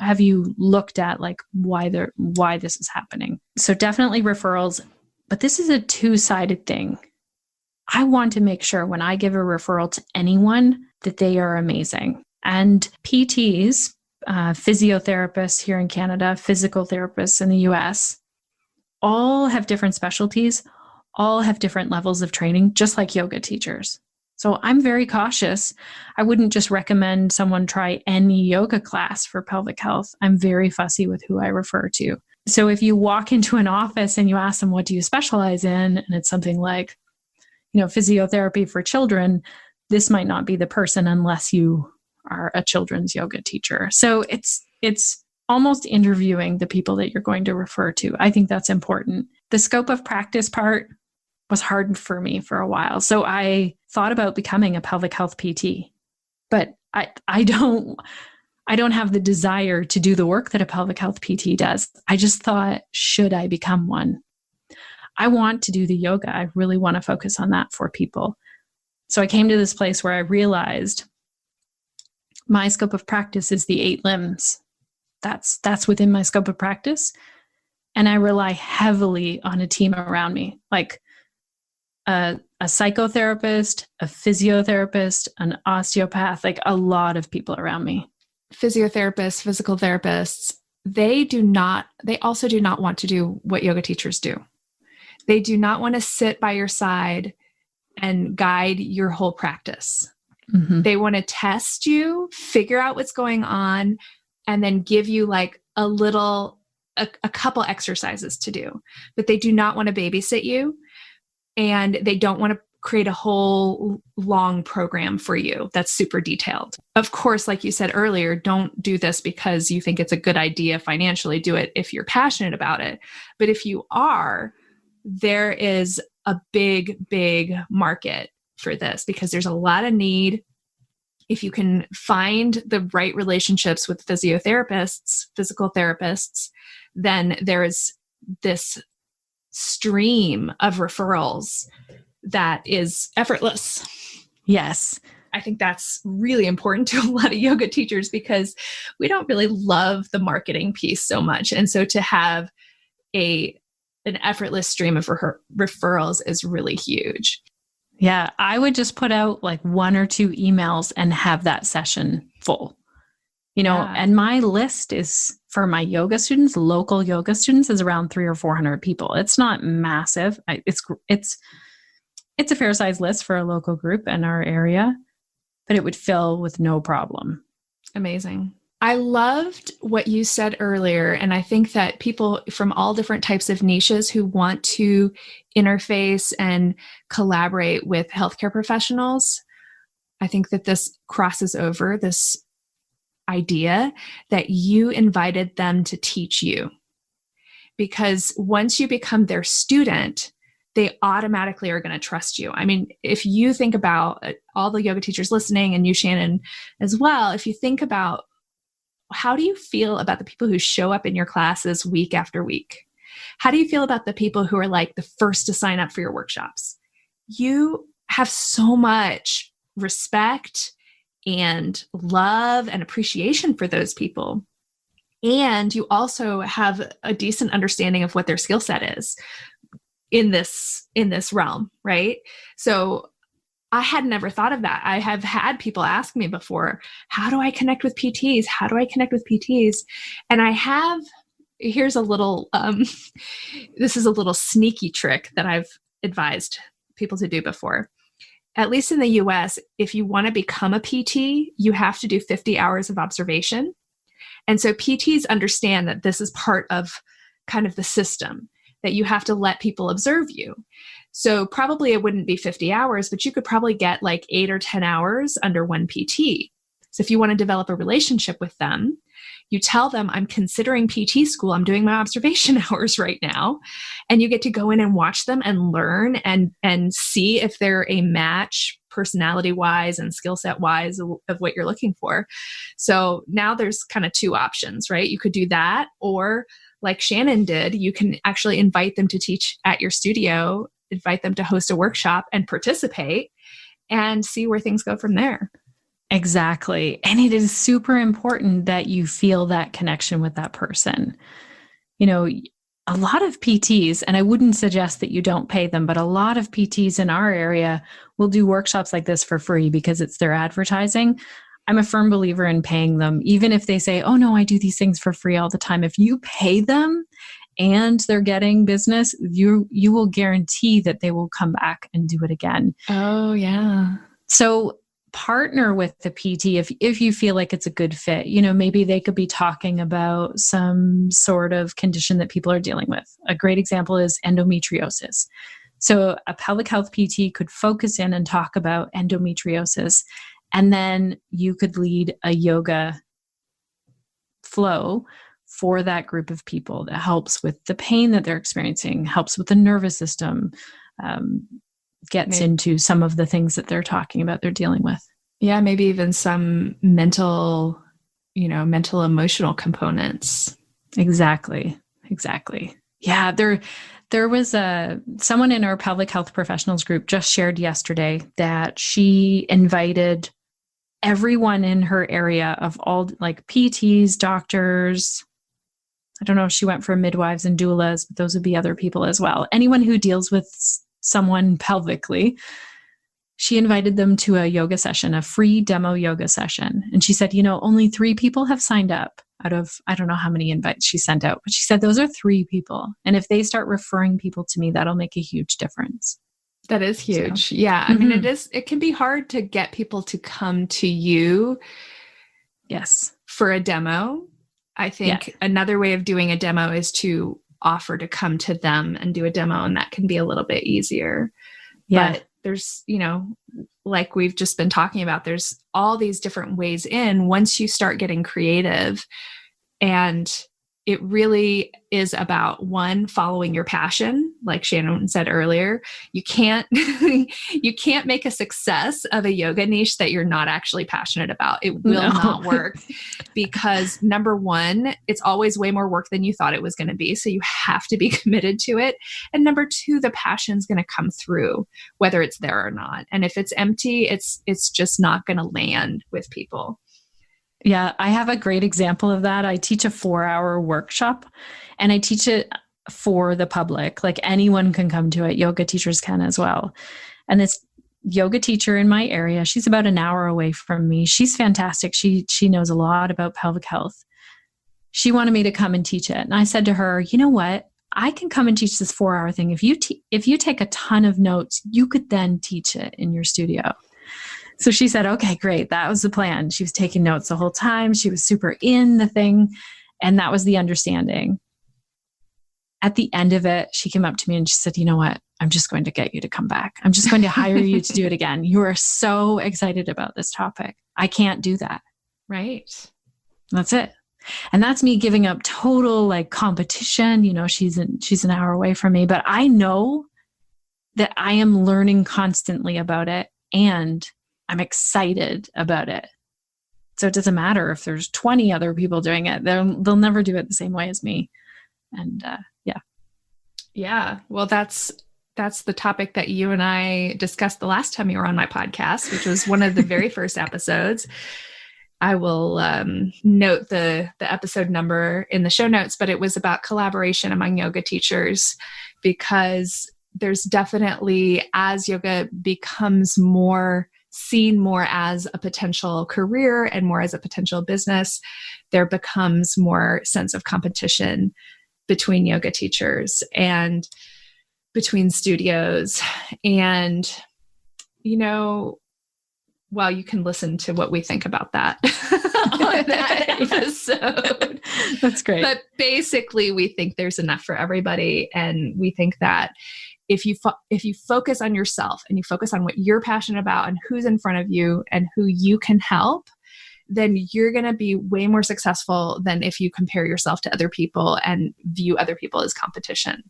have you looked at like why this is happening? So definitely referrals, but this is a two-sided thing. I want to make sure when I give a referral to anyone that they are amazing. And PTs, physiotherapists here in Canada, physical therapists in the US, all have different specialties, all have different levels of training, just like yoga teachers. So I'm very cautious. I wouldn't just recommend someone try any yoga class for pelvic health. I'm very fussy with who I refer to. So if you walk into an office and you ask them, what do you specialize in? And it's something like, physiotherapy for children, this might not be the person unless you are a children's yoga teacher. So it's almost interviewing the people that you're going to refer to. I think that's important. The scope of practice part was hard for me for a while. So I thought about becoming a pelvic health PT, but I don't have the desire to do the work that a pelvic health PT does. I just thought, should I become one? I want to do the yoga. I really want to focus on that for people. So I came to this place where I realized my scope of practice is the 8 limbs. That's within my scope of practice. And I rely heavily on a team around me, like a psychotherapist, a physiotherapist, an osteopath, like a lot of people around me. Physiotherapists, physical therapists, they also do not want to do what yoga teachers do. They do not want to sit by your side and guide your whole practice. Mm-hmm. They want to test you, figure out what's going on, and then give you like a couple exercises to do. But they do not want to babysit you, and they don't want to create a whole long program for you that's super detailed. Of course, like you said earlier, don't do this because you think it's a good idea financially. Do it if you're passionate about it. But if you are, there is a big, big market for this because there's a lot of need. If you can find the right relationships with physiotherapists, physical therapists, then there is this stream of referrals that is effortless. Yes. I think that's really important to a lot of yoga teachers because we don't really love the marketing piece so much. And so to have an effortless stream of referrals is really huge. Yeah, I would just put out like 1 or 2 emails and have that session full, and my list is for my yoga students, local yoga students, is around 300 or 400 people. It's not massive. It's a fair size list for a local group in our area, but it would fill with no problem. Amazing. I loved what you said earlier. And I think that people from all different types of niches who want to interface and collaborate with healthcare professionals, I think that this crosses over this idea that you invited them to teach you. Because once you become their student, they automatically are going to trust you. I mean, if you think about all the yoga teachers listening, and you, Shannon, as well, if you think about how do you feel about the people who show up in your classes week after week? How do you feel about the people who are like the first to sign up for your workshops? You have so much respect and love and appreciation for those people. And you also have a decent understanding of what their skill set is in this realm, right? So I had never thought of that. I have had people ask me before, how do I connect with PTs? How do I connect with PTs? And here's a little, this is a little sneaky trick that I've advised people to do before. At least in the US, if you want to become a PT, you have to do 50 hours of observation. And so PTs understand that this is part of kind of the system, that you have to let people observe you. So probably it wouldn't be 50 hours, but you could probably get like 8 or 10 hours under one PT. So if you want to develop a relationship with them, you tell them, I'm considering PT school. I'm doing my observation hours right now. And you get to go in and watch them and learn and see if they're a match personality-wise and skill set-wise of what you're looking for. So now there's kind of two options, right? You could do that, or like Shannon did, you can actually invite them to teach at your studio, invite them to host a workshop and participate and see where things go from there. Exactly. And it is super important that you feel that connection with that person. You know, a lot of PTs, and I wouldn't suggest that you don't pay them, but a lot of PTs in our area will do workshops like this for free because it's their advertising. I'm a firm believer in paying them, even if they say, oh no, I do these things for free all the time. If you pay them and they're getting business, you will guarantee that they will come back and do it again. Oh yeah. So partner with the PT if you feel like it's a good fit. You know, maybe they could be talking about some sort of condition that people are dealing with. A great example is endometriosis. So a pelvic health PT could focus in and talk about endometriosis, and then you could lead a yoga flow for that group of people that helps with the pain that they're experiencing, helps with the nervous system, gets into some of the things that they're talking about they're dealing with. Yeah, maybe even some mental emotional components. Exactly. Yeah, there was someone in our Pelvic Health Professionals group just shared yesterday that she invited everyone in her area of all like PTs, doctors. I don't know if she went for midwives and doulas, but those would be other people as well. Anyone who deals with someone pelvically, she invited them to a yoga session, a free demo yoga session. And she said, only 3 people have signed up out of, I don't know how many invites she sent out, but she said, those are 3 people. And if they start referring people to me, that'll make a huge difference. That is huge. So, yeah. I mean, it can be hard to get people to come to you. Yes. For a demo. I think another way of doing a demo is to offer to come to them and do a demo, and that can be a little bit easier. Yeah. But there's, like we've just been talking about, there's all these different ways in once you start getting creative. And it really is about, one, following your passion. Like Shannon said earlier, you can't make a success of a yoga niche that you're not actually passionate about. It will not work because number one, it's always way more work than you thought it was going to be. So you have to be committed to it. And number two, the passion's going to come through, whether it's there or not. And if it's empty, it's just not going to land with people. Yeah, I have a great example of that. I teach a 4-hour workshop and I teach it for the public. Like anyone can come to it. Yoga teachers can as well. And this yoga teacher in my area, she's about an hour away from me. She's fantastic. She knows a lot about pelvic health. She wanted me to come and teach it. And I said to her, you know what? I can come and teach this 4-hour thing. If you take a ton of notes, you could then teach it in your studio. So she said, okay, great. That was the plan. She was taking notes the whole time. She was super in the thing. And that was the understanding. At the end of it, she came up to me and she said, you know what? I'm just going to get you to come back. I'm just going to hire you to do it again. You are so excited about this topic. I can't do that. Right. That's it. And that's me giving up total like competition. You know, she's an hour away from me, but I know that I am learning constantly about it and I'm excited about it. So it doesn't matter if there's 20 other people doing it. They'll never do it the same way as me. And yeah. Yeah. Well, that's the topic that you and I discussed the last time you were on my podcast, which was one of the very first episodes. I will note the episode number in the show notes, but it was about collaboration among yoga teachers, because there's definitely, as yoga becomes more seen more as a potential career and more as a potential business, there becomes more sense of competition between yoga teachers and between studios. And, you know, well, you can listen to what we think about that on that episode. That's great. But basically, we think there's enough for everybody. And we think that if you focus on yourself and you focus on what you're passionate about and who's in front of you and who you can help, then you're going to be way more successful than if you compare yourself to other people and view other people as competition.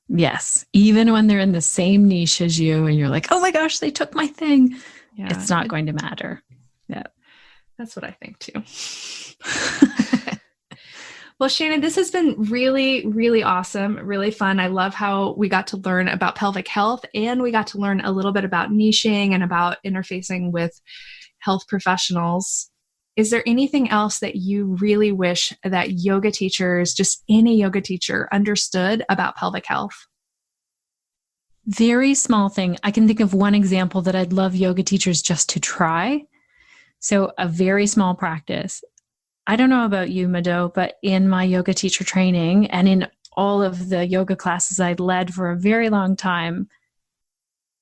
Yes. Even when they're in the same niche as you and you're like, oh my gosh, they took my thing. Yeah, it's not going to matter. Yeah. That's what I think too. Well, Shannon, this has been really, really awesome, really fun. I love how we got to learn about pelvic health and we got to learn a little bit about niching and about interfacing with health professionals. Is there anything else that you really wish that yoga teachers, just any yoga teacher, understood about pelvic health? Very small thing. I can think of one example that I'd love yoga teachers just to try. So a very small practice. I don't know about you, Mado, but in my yoga teacher training and in all of the yoga classes I'd led for a very long time,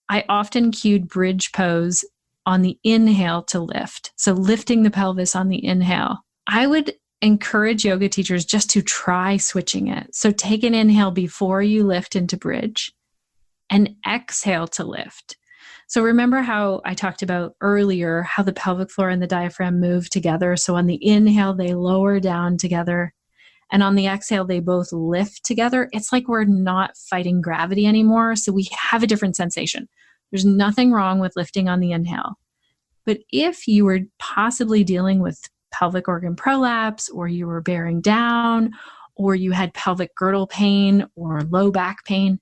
I often cued bridge pose on the inhale to lift. So lifting the pelvis on the inhale. I would encourage yoga teachers just to try switching it. So take an inhale before you lift into bridge and exhale to lift. So remember how I talked about earlier, how the pelvic floor and the diaphragm move together. So on the inhale, they lower down together. And on the exhale, they both lift together. It's like we're not fighting gravity anymore. So we have a different sensation. There's nothing wrong with lifting on the inhale. But if you were possibly dealing with pelvic organ prolapse, or you were bearing down, or you had pelvic girdle pain or low back pain,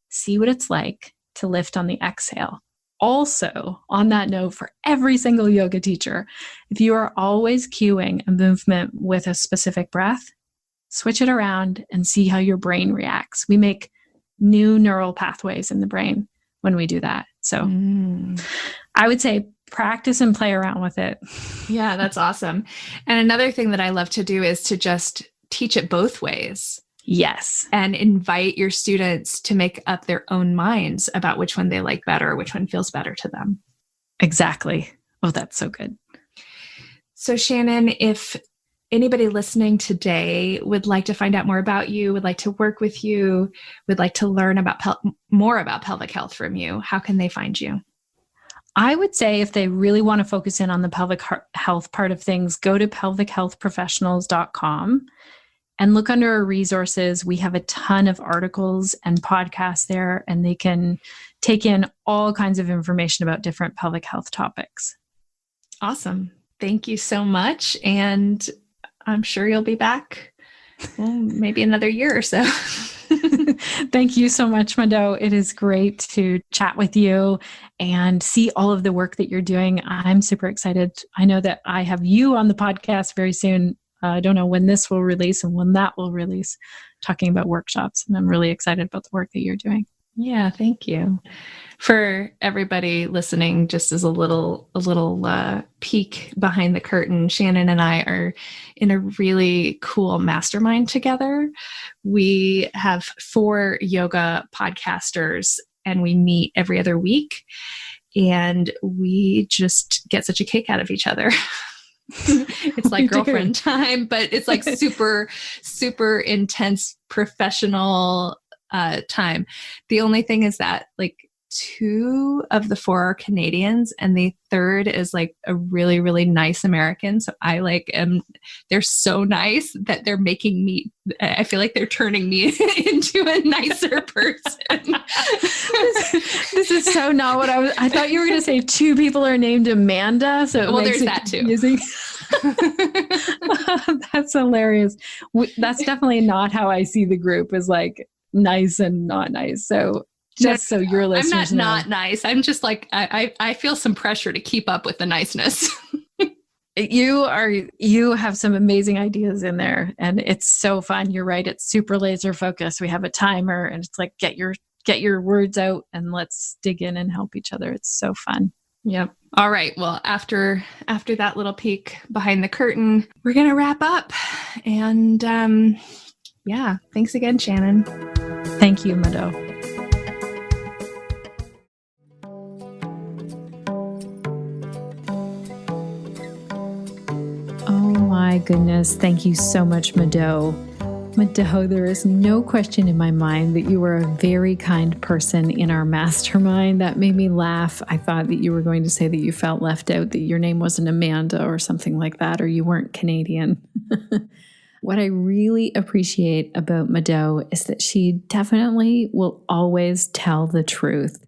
see what it's like to lift on the exhale. Also, on that note, for every single yoga teacher, if you are always cueing a movement with a specific breath, switch it around and see how your brain reacts. We make new neural pathways in the brain when we do that. So I would say practice and play around with it. Yeah, that's awesome. And another thing that I love to do is to just teach it both ways. Yes. And invite your students to make up their own minds about which one they like better, which one feels better to them. Exactly. Oh, that's so good. So Shannon, if anybody listening today would like to find out more about you, would like to work with you, would like to learn about more about pelvic health from you, how can they find you? I would say if they really want to focus in on the pelvic health part of things, go to pelvichealthprofessionals.com. and look under our resources. We have a ton of articles and podcasts there, and they can take in all kinds of information about different pelvic health topics. Awesome. Thank you so much. And I'm sure you'll be back, maybe another year or so. Thank you so much, Mado. It is great to chat with you and see all of the work that you're doing. I'm super excited. I know that I have you on the podcast very soon. I don't know when this will release and when that will release, talking about workshops. And I'm really excited about the work that you're doing. Yeah, thank you. For everybody listening, just as a little peek behind the curtain, Shannon and I are in a really cool mastermind together. We have 4 yoga podcasters and we meet every other week. and we just get such a kick out of each other. It's like girlfriend time, but it's like super, super intense professional time. The only thing is that like 2 of the 4 are Canadians and the 3rd is like a really, really nice American. So I they're so nice that they're making me, I feel like they're turning me into a nicer person. This is so not what I thought you were going to say 2 people are named Amanda. So there's that confusing. That's hilarious. That's definitely not how I see the group, is like nice and not nice. So just so your listeners know. I'm not nice. I'm just like, I feel some pressure to keep up with the niceness. You have some amazing ideas in there and it's so fun. You're right. It's super laser focused. We have a timer and it's like, get your words out and let's dig in and help each other. It's so fun. Yep. All right. Well, after that little peek behind the curtain, we're going to wrap up. And thanks again, Shannon. Thank you, Mado. Oh my goodness. Thank you so much, Mado. Mado, there is no question in my mind that you were a very kind person in our mastermind. That made me laugh. I thought that you were going to say that you felt left out, that your name wasn't Amanda or something like that, or you weren't Canadian. What I really appreciate about Mado is that she definitely will always tell the truth.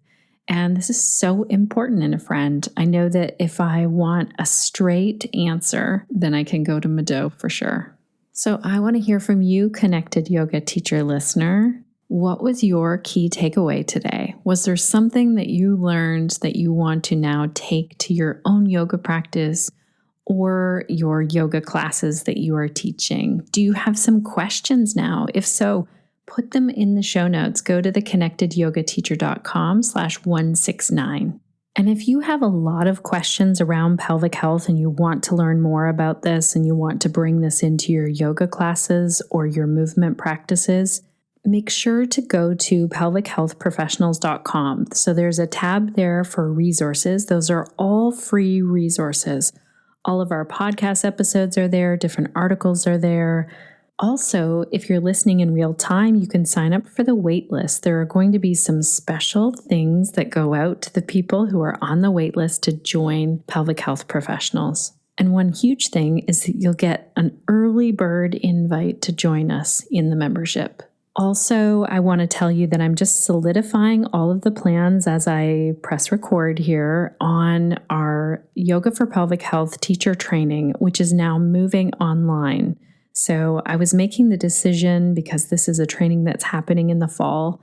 And this is so important in a friend. I know that if I want a straight answer, then I can go to Mado for sure. So I want to hear from you, Connected Yoga Teacher listener. What was your key takeaway today? Was there something that you learned that you want to now take to your own yoga practice or your yoga classes that you are teaching? Do you have some questions now? If so, put them in the show notes. Go to theconnectedyogateacher.com/169. And if you have a lot of questions around pelvic health and you want to learn more about this and you want to bring this into your yoga classes or your movement practices, make sure to go to pelvichealthprofessionals.com. So there's a tab there for resources. Those are all free resources. All of our podcast episodes are there, different articles are there. Also, if you're listening in real time, you can sign up for the wait list. There are going to be some special things that go out to the people who are on the wait list to join Pelvic Health Professionals. And one huge thing is that you'll get an early bird invite to join us in the membership. Also, I want to tell you that I'm just solidifying all of the plans as I press record here on our Yoga for Pelvic Health teacher training, which is now moving online. So I was making the decision, because this is a training that's happening in the fall,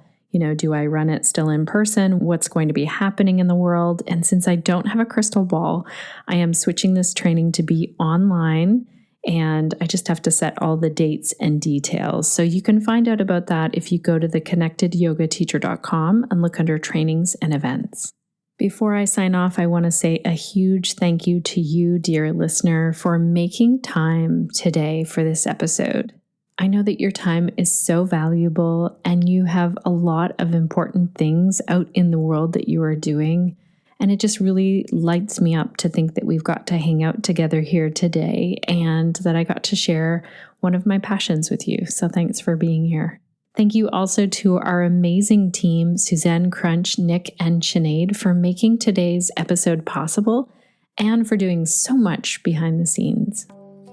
do I run it still in person? What's going to be happening in the world? And since I don't have a crystal ball, I am switching this training to be online, and I just have to set all the dates and details. So you can find out about that if you go to theconnectedyogateacher.com and look under trainings and events. Before I sign off, I want to say a huge thank you to you, dear listener, for making time today for this episode. I know that your time is so valuable and you have a lot of important things out in the world that you are doing. And it just really lights me up to think that we've got to hang out together here today and that I got to share one of my passions with you. So thanks for being here. Thank you also to our amazing team, Suzanne, Crunch, Nick, and Sinead, for making today's episode possible and for doing so much behind the scenes.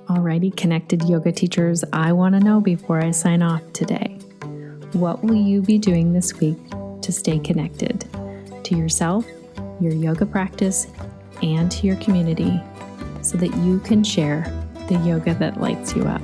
Alrighty, Connected Yoga Teachers, I want to know before I sign off today, what will you be doing this week to stay connected to yourself, your yoga practice, and to your community so that you can share the yoga that lights you up?